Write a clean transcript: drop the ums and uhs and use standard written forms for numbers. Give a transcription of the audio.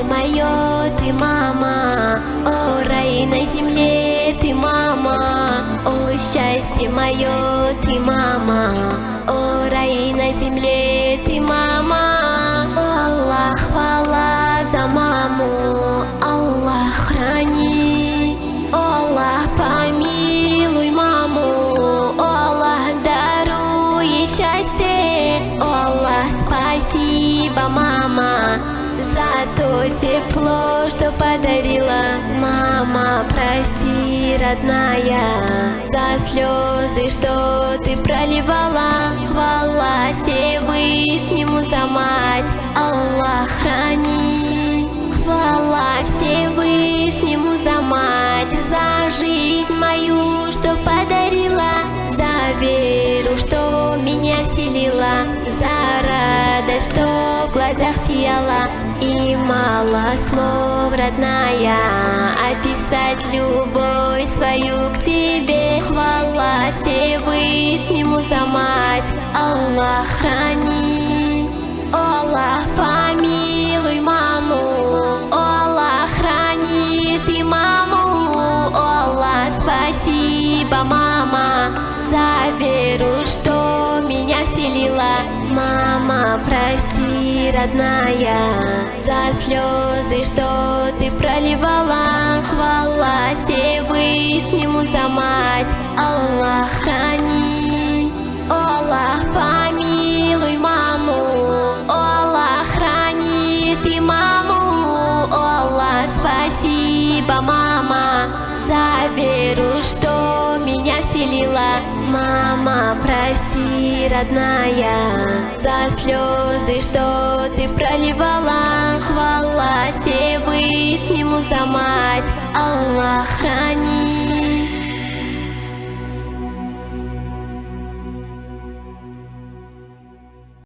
счастье мое, ты мама, о, рай на земле, ты мама, о, счастье мое, ты мама, о, рай на земле, ты мама. О, Аллах, хвала за маму, Аллах, храни, о, Аллах, помилуй маму, о, Аллах, даруй счастье, о, Аллах, спасибо, мама, за то тепло, что подарила. Мама, прости, родная, за слезы, что ты проливала. Хвала Всевышнему за мать, Аллах, храни. Хвала Всевышнему за мать, за жизнь мою, что подарила, за веру, что меня селила, за радость, что в глазах сияла. И мало слов, родная, описать любовь свою к тебе. Хвала Всевышнему за мать, Аллах, храни. О, Аллах, помилуй маму, о, Аллах, храни ты маму, о, Аллах, спасибо, мама, за веру, что меня вселила. Мама, прости, родная, за слезы, что ты проливала. Хвала Всевышнему за мать, Аллах, храни. О, Аллах, помилуй маму, о, Аллах, храни ты маму, о, Аллах, спасибо, мама, за веру, что меня вселила. Мама, прости, родная, за слезы, что ты проливала. Хвала Всевышнему за мать, Аллах, храни.